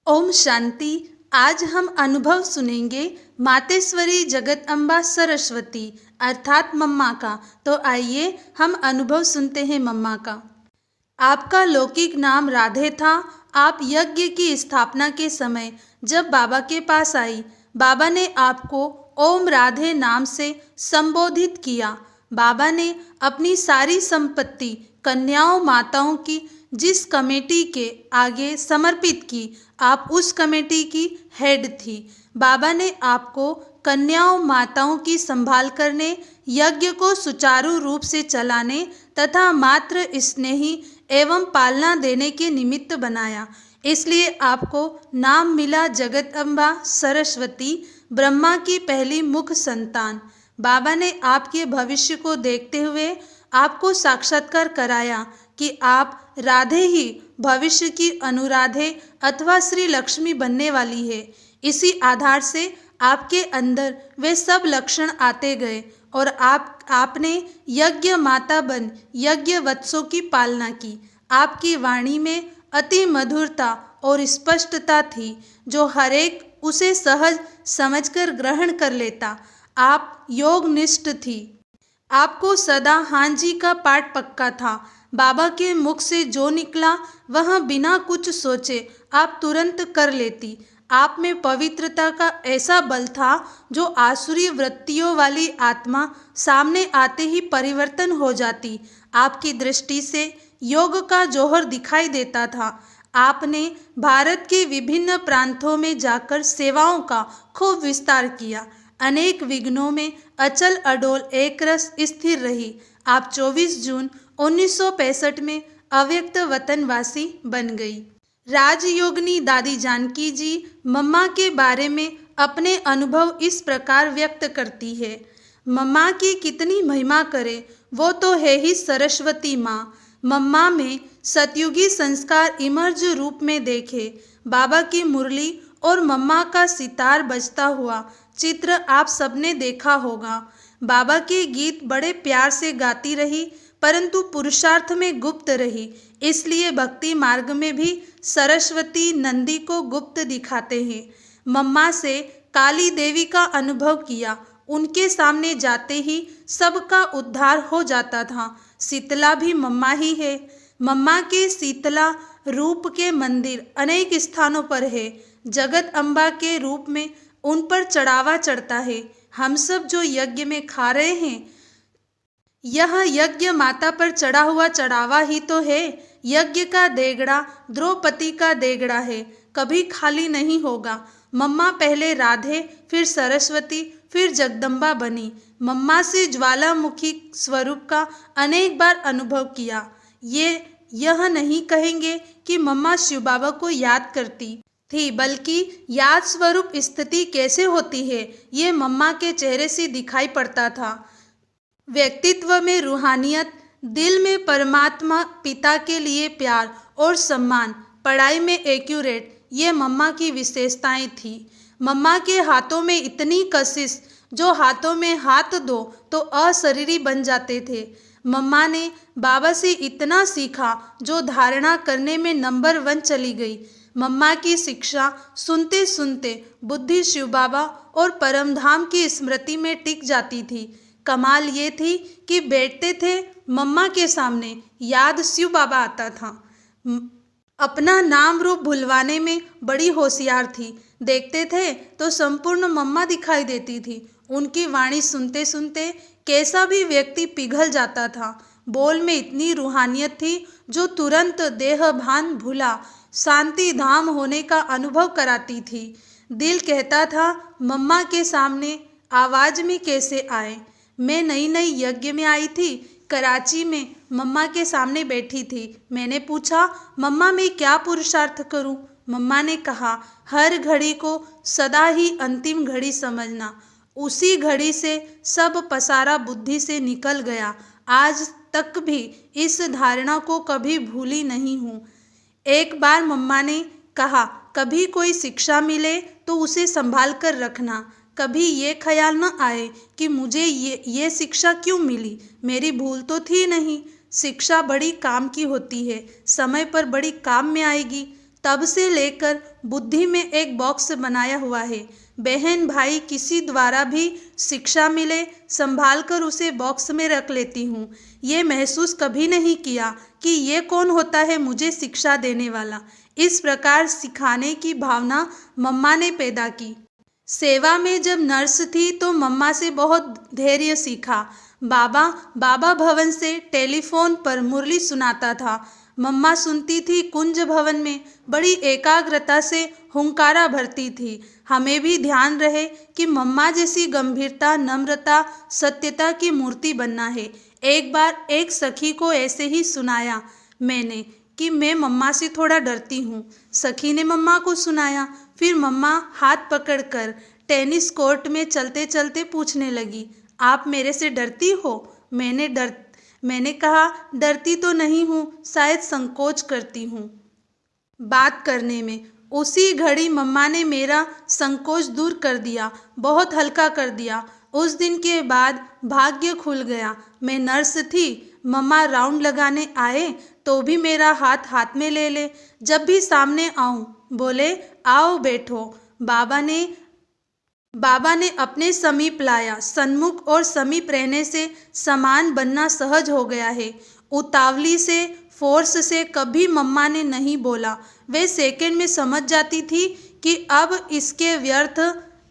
ओम शांति। आज हम अनुभव सुनेंगे मातेश्वरी जगत अम्बा सरस्वती अर्थात मम्मा का। तो आइए हम अनुभव सुनते हैं मम्मा का। आपका लौकिक नाम राधे था। आप यज्ञ की स्थापना के समय जब बाबा के पास आई, बाबा ने आपको ओम राधे नाम से संबोधित किया। बाबा ने अपनी सारी संपत्ति कन्याओं माताओं की जिस कमेटी के आगे समर्पित की, आप उस कमेटी की हेड थी। बाबा ने आपको कन्याओं माताओं की संभाल करने, यज्ञ को सुचारू रूप से चलाने तथा मात्र स्नेही एवं पालना देने के निमित्त बनाया। इसलिए आपको नाम मिला जगत अम्बा सरस्वती, ब्रह्मा की पहली मुख संतान। बाबा ने आपके भविष्य को देखते हुए आपको साक्षात्कार कराया कि आप राधे ही भविष्य की अनुराधे अथवा श्री लक्ष्मी बनने वाली है। इसी आधार से आपके अंदर वे सब लक्षण आते गए और आपने यज्ञ माता बन यज्ञ वत्सों की पालना की। आपकी वाणी में अति मधुरता और स्पष्टता थी जो हरेक उसे सहज समझकर ग्रहण कर लेता। आप योगनिष्ठ थी। आपको सदा हाँ जी का पाठ पक्का था। बाबा के मुख से जो निकला वह बिना कुछ सोचे आप तुरंत कर लेती। आप में पवित्रता का ऐसा बल था जो आसुरी वृत्तियों वाली आत्मा सामने आते ही परिवर्तन हो जाती। आपकी दृष्टि से योग का जौहर दिखाई देता था। आपने भारत के विभिन्न प्रांतों में जाकर सेवाओं का खूब विस्तार किया। अनेक विघ्नों में अचल अडोल एक रस स्थिर रही। आप 24 जून 1965 में अव्यक्त वतनवासी बन गई। राजयोगिनी दादी जानकी जी मम्मा के बारे में अपने अनुभव इस प्रकार व्यक्त करती है। मम्मा की कितनी महिमा करे, वो तो है ही सरस्वती माँ। मम्मा में सतयुगी संस्कार इमर्ज रूप में देखे। बाबा की मुरली और मम्मा का सितार बजता हुआ चित्र आप सबने देखा होगा। बाबा के गीत बड़े प्यार से गाती रही, परंतु पुरुषार्थ में गुप्त रही। इसलिए भक्ति मार्ग में भी सरस्वती नंदी को गुप्त दिखाते हैं। मम्मा से काली देवी का अनुभव किया। उनके सामने जाते ही सबका उद्धार हो जाता था। शीतला भी मम्मा ही है। मम्मा के शीतला रूप के मंदिर अनेक स्थानों पर है। जगत अम्बा के रूप में उन पर चढ़ावा चढ़ता है। हम सब जो यज्ञ में खा रहे हैं, यह यज्ञ माता पर चढ़ा हुआ चढ़ावा ही तो है। यज्ञ का देगड़ा द्रौपदी का देगड़ा है, कभी खाली नहीं होगा। मम्मा पहले राधे, फिर सरस्वती, फिर जगदम्बा बनी। मम्मा से ज्वालामुखी स्वरूप का अनेक बार अनुभव किया। यह नहीं कहेंगे कि मम्मा शिव बाबा को याद करती थी, बल्कि याद स्वरूप स्थिति कैसे होती है ये मम्मा के चेहरे से दिखाई पड़ता था। व्यक्तित्व में रूहानियत, दिल में परमात्मा पिता के लिए प्यार और सम्मान, पढ़ाई में एक्यूरेट, ये मम्मा की विशेषताएं थी। मम्मा के हाथों में इतनी कशिश, जो हाथों में हाथ दो तो अशरीरी बन जाते थे। मम्मा ने बाबा से इतना सीखा जो धारणा करने में नंबर 1 चली गई। मम्मा की शिक्षा सुनते सुनते बुद्धि शिव बाबा और परमधाम की स्मृति में टिक जाती थी। कमाल ये थी कि बैठते थे मम्मा के सामने, याद शिव बाबा आता था। अपना नाम रूप भुलवाने में बड़ी होशियार थी। देखते थे तो संपूर्ण मम्मा दिखाई देती थी। उनकी वाणी सुनते सुनते कैसा भी व्यक्ति पिघल जाता था। बोल में इतनी रूहानियत थी जो तुरंत देह भान भुला शांति धाम होने का अनुभव कराती थी। दिल कहता था मम्मा के सामने आवाज में कैसे आए। मैं नई नई यज्ञ में आई थी, कराची में मम्मा के सामने बैठी थी। मैंने पूछा, मम्मा मैं क्या पुरुषार्थ करूं? मम्मा ने कहा, हर घड़ी को सदा ही अंतिम घड़ी समझना। उसी घड़ी से सब पसारा बुद्धि से निकल गया। आज तक भी इस धारणा को कभी भूली नहीं हूँ। एक बार मम्मा ने कहा, कभी कोई शिक्षा मिले तो उसे संभाल कर रखना। कभी ये ख्याल न आए कि मुझे ये शिक्षा क्यों मिली, मेरी भूल तो थी नहीं। शिक्षा बड़ी काम की होती है, समय पर बड़ी काम में आएगी। तब से लेकर बुद्धि में एक बॉक्स बनाया हुआ है। बहन भाई किसी द्वारा भी शिक्षा मिले संभाल कर उसे बॉक्स में रख लेती हूँ। ये महसूस कभी नहीं किया कि ये कौन होता है मुझे शिक्षा देने वाला। इस प्रकार सिखाने की भावना मम्मा ने पैदा की। सेवा में जब नर्स थी तो मम्मा से बहुत धैर्य सीखा। बाबा भवन से टेलीफोन पर मुरली सुनाता था। मम्मा सुनती थी कुंज भवन में, बड़ी एकाग्रता से हुंकारा भरती थी। हमें भी ध्यान रहे कि मम्मा जैसी गंभीरता, नम्रता, सत्यता की मूर्ति बनना है। एक बार एक सखी को ऐसे ही सुनाया मैंने कि मैं मम्मा से थोड़ा डरती हूँ। सखी ने मम्मा को सुनाया। फिर मम्मा हाथ पकड़कर टेनिस कोर्ट में चलते चलते पूछने लगी, आप मेरे से डरती हो? मैंने कहा, डरती तो नहीं हूँ, शायद संकोच करती हूँ बात करने में। उसी घड़ी मम्मा ने मेरा संकोच दूर कर दिया, बहुत हल्का कर दिया। उस दिन के बाद भाग्य खुल गया। मैं नर्स थी, मम्मा राउंड लगाने आए तो भी मेरा हाथ हाथ में ले ले। जब भी सामने आऊं बोले, आओ बैठो। बाबा ने अपने समीप लाया। सन्मुख और समीप रहने से समान बनना सहज हो गया है। उतावली से, फोर्स से कभी मम्मा ने नहीं बोला। वे सेकंड में समझ जाती थी कि अब इसके व्यर्थ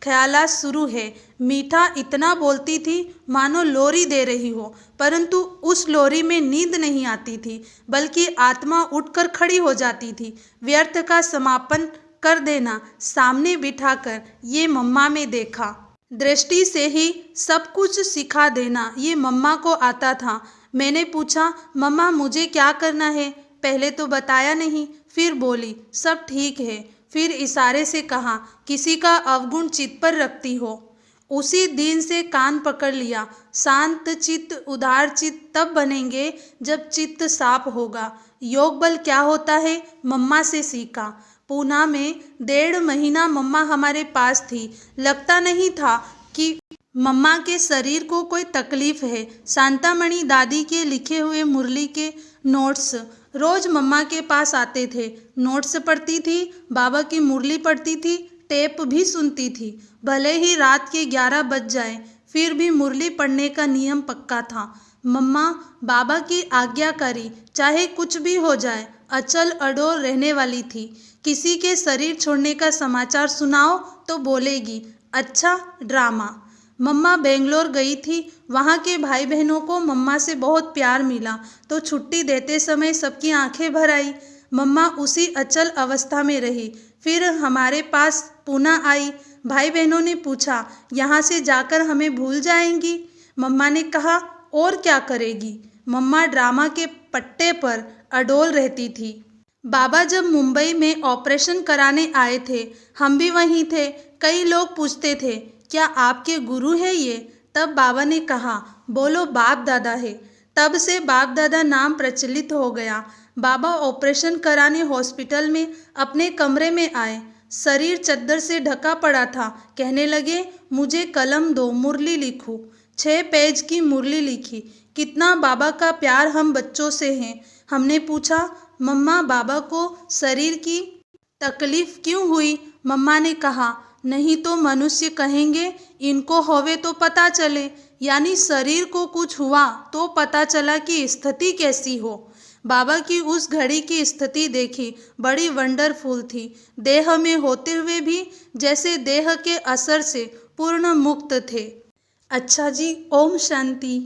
ख्यालात शुरू है। मीठा इतना बोलती थी मानो लोरी दे रही हो, परंतु उस लोरी में नींद नहीं आती थी, बल्कि आत्मा उठकर खड़ी हो जाती थी। व्यर्थ का समापन कर देना, सामने बिठाकर, ये मम्मा में देखा। दृष्टि से ही सब कुछ सिखा देना, ये मम्मा को आता था। मैंने पूछा, मम्मा मुझे क्या करना है? पहले तो बताया नहीं, फिर बोली, सब ठीक है। फिर इशारे से कहा, किसी का अवगुण चित्त पर रखती हो। उसी दिन से कान पकड़ लिया। शांत चित्त, उदार चित्त तब बनेंगे जब चित्त साफ होगा। योग बल क्या होता है, मम्मा से सीखा। पूना में 1.5 महीना मम्मा हमारे पास थी। लगता नहीं था कि मम्मा के शरीर को कोई तकलीफ है। शांतामणि दादी के लिखे हुए मुरली के नोट्स रोज मम्मा के पास आते थे। नोट्स पढ़ती थी, बाबा की मुरली पढ़ती थी, टेप भी सुनती थी। भले ही रात के 11 बज जाए, फिर भी मुरली पढ़ने का नियम पक्का था। मम्मा बाबा की आज्ञाकारी, चाहे कुछ भी हो जाए, अचल अडोल रहने वाली थी। किसी के शरीर छोड़ने का समाचार सुनाओ तो बोलेगी, अच्छा ड्रामा। मम्मा बेंगलोर गई थी। वहाँ के भाई बहनों को मम्मा से बहुत प्यार मिला तो छुट्टी देते समय सबकी आंखें भर आई। मम्मा उसी अचल अवस्था में रही। फिर हमारे पास पूना आई। भाई बहनों ने पूछा, यहाँ से जाकर हमें भूल जाएंगी? मम्मा ने कहा, और क्या करेगी? मम्मा ड्रामा के पट्टे पर अडोल रहती थी। बाबा जब मुंबई में ऑपरेशन कराने आए थे, हम भी वहीं थे। कई लोग पूछते थे, क्या आपके गुरु है ये? तब बाबा ने कहा, बोलो बाप दादा है। तब से बाप दादा नाम प्रचलित हो गया। बाबा ऑपरेशन कराने हॉस्पिटल में अपने कमरे में आए। शरीर चद्दर से ढका पड़ा था। कहने लगे, मुझे कलम दो, मुरली लिखूं। 6 पेज की मुरली लिखी। कितना बाबा का प्यार हम बच्चों से है। हमने पूछा, मम्मा बाबा को शरीर की तकलीफ क्यों हुई? मम्मा ने कहा, नहीं तो मनुष्य कहेंगे इनको होवे तो पता चले, यानी शरीर को कुछ हुआ तो पता चला कि स्थिति कैसी हो। बाबा की उस घड़ी की स्थिति देखी, बड़ी वंडरफुल थी। देह में होते हुए भी जैसे देह के असर से पूर्ण मुक्त थे। अच्छा जी, ओम शांति।